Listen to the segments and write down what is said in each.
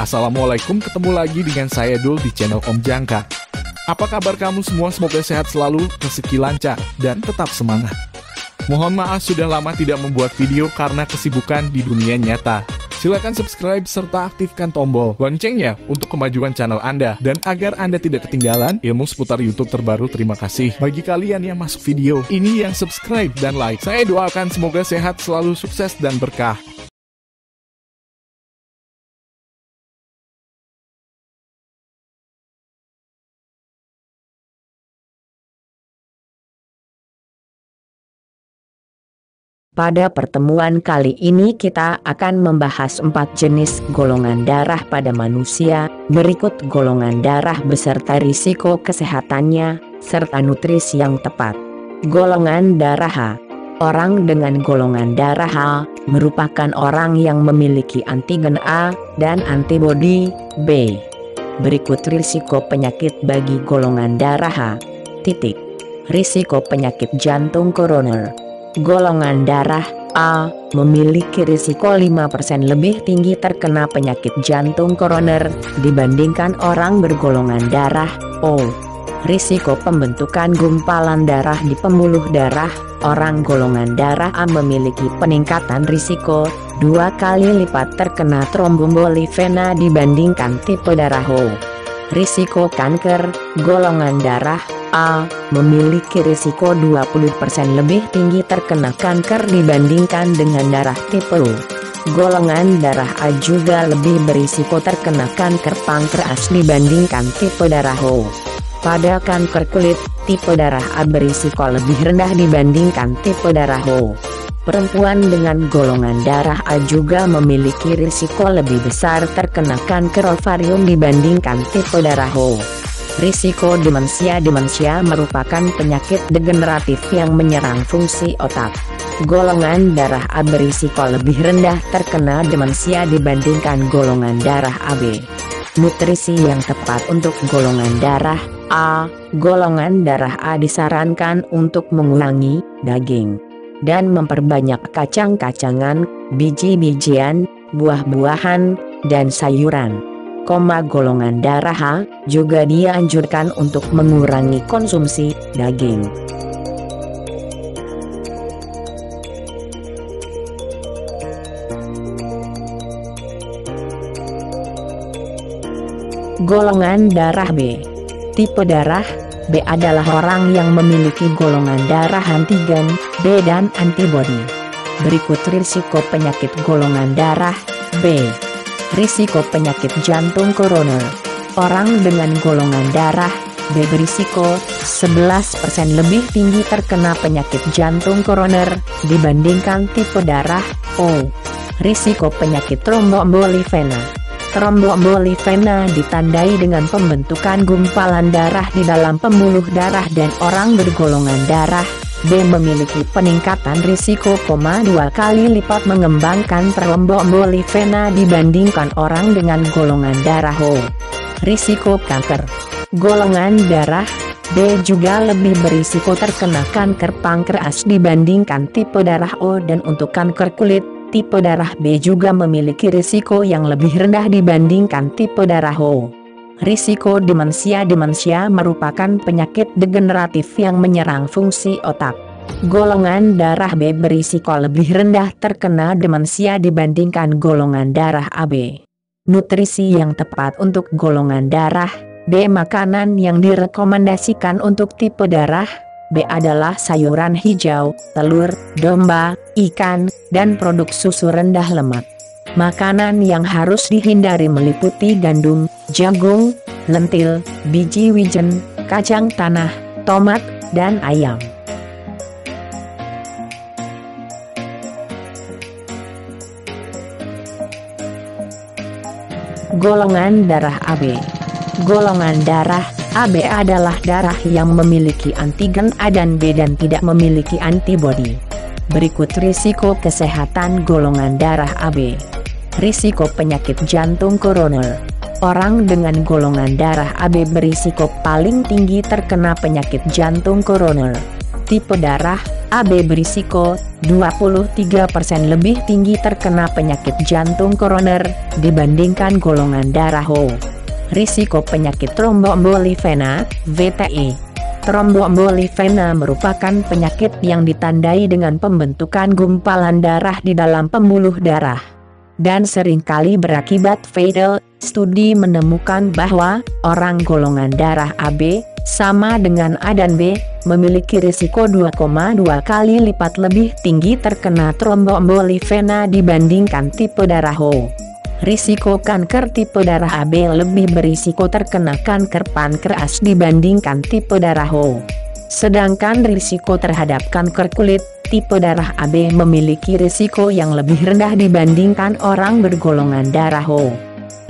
Assalamualaikum, ketemu lagi dengan saya Dul di channel Om Jangka. Apa kabar kamu semua? Semoga sehat selalu, rezeki lancar, dan tetap semangat. Mohon maaf sudah lama tidak membuat video karena kesibukan di dunia nyata. Silakan subscribe serta aktifkan tombol loncengnya untuk kemajuan channel Anda. Dan agar Anda tidak ketinggalan ilmu seputar YouTube terbaru, terima kasih bagi kalian yang masuk video ini yang subscribe dan like. Saya doakan semoga sehat selalu, sukses dan berkah. Pada pertemuan kali ini kita akan membahas 4 jenis golongan darah pada manusia. Berikut golongan darah beserta risiko kesehatannya, serta nutrisi yang tepat. Golongan darah H. Orang dengan golongan darah H merupakan orang yang memiliki antigen A dan antibodi B. Berikut risiko penyakit bagi golongan darah H. Risiko penyakit jantung koroner. Golongan darah A memiliki risiko 5% lebih tinggi terkena penyakit jantung koroner dibandingkan orang bergolongan darah O. Risiko pembentukan gumpalan darah di pembuluh darah. Orang golongan darah A memiliki peningkatan risiko 2 kali lipat terkena tromboemboli vena dibandingkan tipe darah O. Risiko kanker. Golongan darah A memiliki risiko 20% lebih tinggi terkena kanker dibandingkan dengan darah tipe O. Golongan darah A juga lebih berisiko terkena kanker pankreas dibandingkan tipe darah O. Pada kanker kulit, tipe darah A berisiko lebih rendah dibandingkan tipe darah O. Perempuan dengan golongan darah A juga memiliki risiko lebih besar terkena kanker ovarium dibandingkan tipe darah O. Risiko demensia. Demensia merupakan penyakit degeneratif yang menyerang fungsi otak. Golongan darah A berisiko lebih rendah terkena demensia dibandingkan golongan darah AB. Nutrisi yang tepat untuk golongan darah A. Golongan darah A disarankan untuk mengurangi daging dan memperbanyak kacang-kacangan, biji-bijian, buah-buahan, dan sayuran. Golongan darah H juga dianjurkan untuk mengurangi konsumsi daging. Golongan darah B. Tipe darah B adalah orang yang memiliki golongan darah antigen B dan antibodi. Berikut risiko penyakit golongan darah B. Risiko penyakit jantung koroner. Orang dengan golongan darah B berisiko 11% lebih tinggi terkena penyakit jantung koroner dibandingkan tipe darah O. Risiko penyakit tromboemboli vena. Tromboemboli vena ditandai dengan pembentukan gumpalan darah di dalam pembuluh darah dan orang bergolongan darah B memiliki peningkatan risiko 2 kali lipat mengembangkan tromboemboli vena dibandingkan orang dengan golongan darah O. Risiko kanker. Golongan darah B juga lebih berisiko terkena kanker pankreas dibandingkan tipe darah O, dan untuk kanker kulit, tipe darah B juga memiliki risiko yang lebih rendah dibandingkan tipe darah O. Risiko demensia. Demensia merupakan penyakit degeneratif yang menyerang fungsi otak. Golongan darah B berisiko lebih rendah terkena demensia dibandingkan golongan darah AB. Nutrisi yang tepat untuk golongan darah B. Makanan yang direkomendasikan untuk tipe darah B adalah sayuran hijau, telur, domba, ikan, dan produk susu rendah lemak. Makanan yang harus dihindari meliputi gandum, jagung, lentil, biji wijen, kacang tanah, tomat, dan ayam. Golongan darah AB. Golongan darah AB adalah darah yang memiliki antigen A dan B dan tidak memiliki antibodi. Berikut risiko kesehatan golongan darah AB. Risiko penyakit jantung koroner. Orang dengan golongan darah AB berisiko paling tinggi terkena penyakit jantung koroner. Tipe darah AB berisiko 23% lebih tinggi terkena penyakit jantung koroner dibandingkan golongan darah O. Risiko penyakit tromboemboli vena, VTE. Tromboemboli vena merupakan penyakit yang ditandai dengan pembentukan gumpalan darah di dalam pembuluh darah dan seringkali berakibat fatal. Studi menemukan bahwa orang golongan darah AB sama dengan A dan B memiliki risiko 2,2 kali lipat lebih tinggi terkena tromboemboli vena dibandingkan tipe darah O. Risiko kanker tipe darah AB lebih berisiko terkena kanker pankreas dibandingkan tipe darah O. Sedangkan risiko terhadap kanker kulit, tipe darah AB memiliki risiko yang lebih rendah dibandingkan orang bergolongan darah O.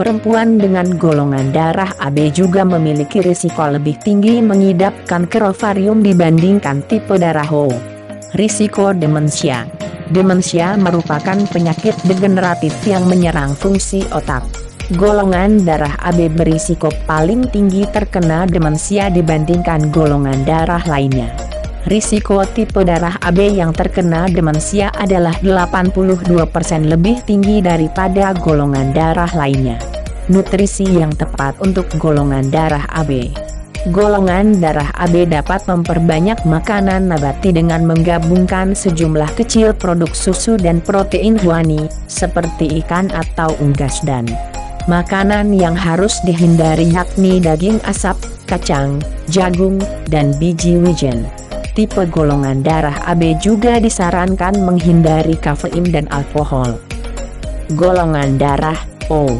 Perempuan dengan golongan darah AB juga memiliki risiko lebih tinggi mengidap kanker ovarium dibandingkan tipe darah O. Risiko demensia. Demensia merupakan penyakit degeneratif yang menyerang fungsi otak. Golongan darah AB berisiko paling tinggi terkena demensia dibandingkan golongan darah lainnya. Risiko tipe darah AB yang terkena demensia adalah 82% lebih tinggi daripada golongan darah lainnya. Nutrisi yang tepat untuk golongan darah AB. Golongan darah AB dapat memperbanyak makanan nabati dengan menggabungkan sejumlah kecil produk susu dan protein hewani, seperti ikan atau unggas dan makanan yang harus dihindari yakni daging asap, kacang, jagung, dan biji wijen. Tipe golongan darah AB juga disarankan menghindari kafein dan alkohol. Golongan darah O.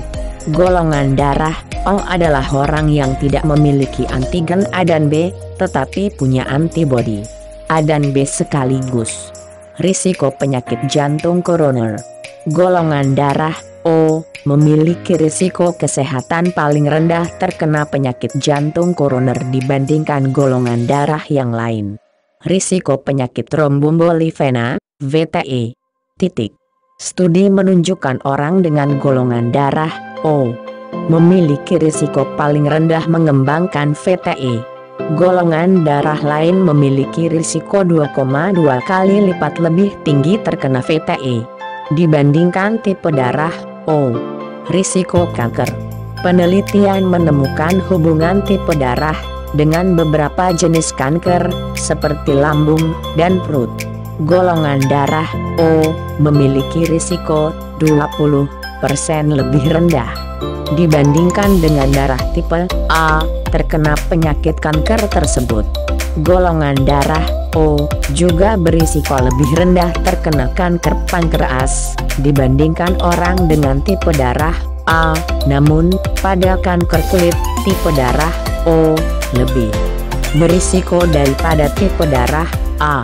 Golongan darah O adalah orang yang tidak memiliki antigen A dan B, tetapi punya antibodi A dan B sekaligus. Risiko penyakit jantung koroner. Golongan darah O memiliki risiko kesehatan paling rendah terkena penyakit jantung koroner dibandingkan golongan darah yang lain. Risiko penyakit tromboemboli vena, VTE. Studi menunjukkan orang dengan golongan darah O memiliki risiko paling rendah mengembangkan VTE. Golongan darah lain memiliki risiko 2,2 kali lipat lebih tinggi terkena VTE dibandingkan tipe darah O. Risiko kanker. Penelitian menemukan hubungan tipe darah dengan beberapa jenis kanker, seperti lambung dan perut. Golongan darah O memiliki risiko 20% lebih rendah dibandingkan dengan darah tipe A terkena penyakit kanker tersebut. Golongan darah O juga berisiko lebih rendah terkena kanker pankreas dibandingkan orang dengan tipe darah A, namun pada kanker kulit, tipe darah O lebih berisiko daripada tipe darah A.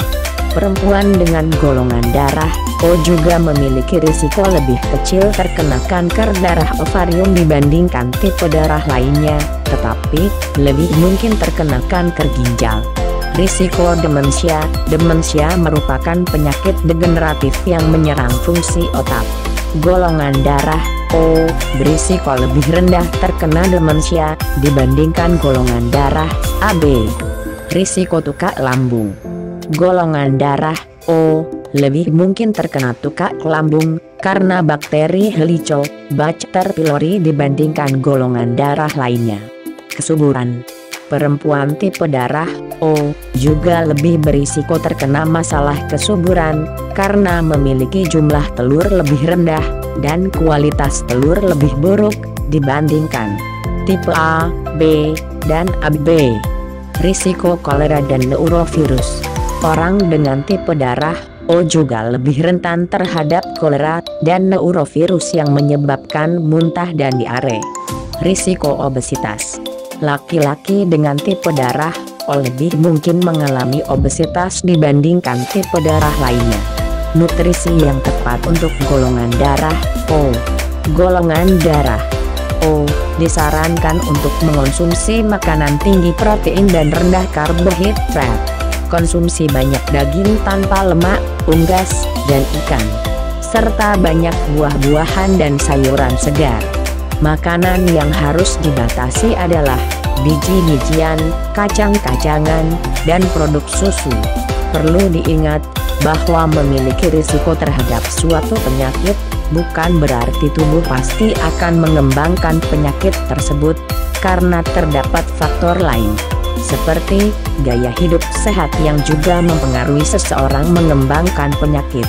Perempuan dengan golongan darah O juga memiliki risiko lebih kecil terkena kanker darah ovarium dibandingkan tipe darah lainnya, tetapi lebih mungkin terkena kanker ginjal. Risiko demensia. Demensia merupakan penyakit degeneratif yang menyerang fungsi otak. Golongan darah O berisiko lebih rendah terkena demensia dibandingkan golongan darah AB. Risiko tukak lambung. Golongan darah O lebih mungkin terkena tukak lambung karena bakteri Helicobacter pylori dibandingkan golongan darah lainnya. Kesuburan. Perempuan tipe darah O juga lebih berisiko terkena masalah kesuburan karena memiliki jumlah telur lebih rendah dan kualitas telur lebih buruk dibandingkan tipe A, B, dan AB. Risiko kolera dan neurovirus. Orang dengan tipe darah O juga lebih rentan terhadap kolera dan neurovirus yang menyebabkan muntah dan diare. Risiko obesitas. Laki-laki dengan tipe darah O lebih mungkin mengalami obesitas dibandingkan tipe darah lainnya. Nutrisi yang tepat untuk golongan darah O. Golongan darah O disarankan untuk mengonsumsi makanan tinggi protein dan rendah karbohidrat. Konsumsi banyak daging tanpa lemak, unggas, dan ikan, serta banyak buah-buahan dan sayuran segar. Makanan yang harus dibatasi adalah biji-bijian, kacang-kacangan, dan produk susu. Perlu diingat bahwa memiliki risiko terhadap suatu penyakit bukan berarti tubuh pasti akan mengembangkan penyakit tersebut, karena terdapat faktor lain seperti gaya hidup sehat yang juga mempengaruhi seseorang mengembangkan penyakit.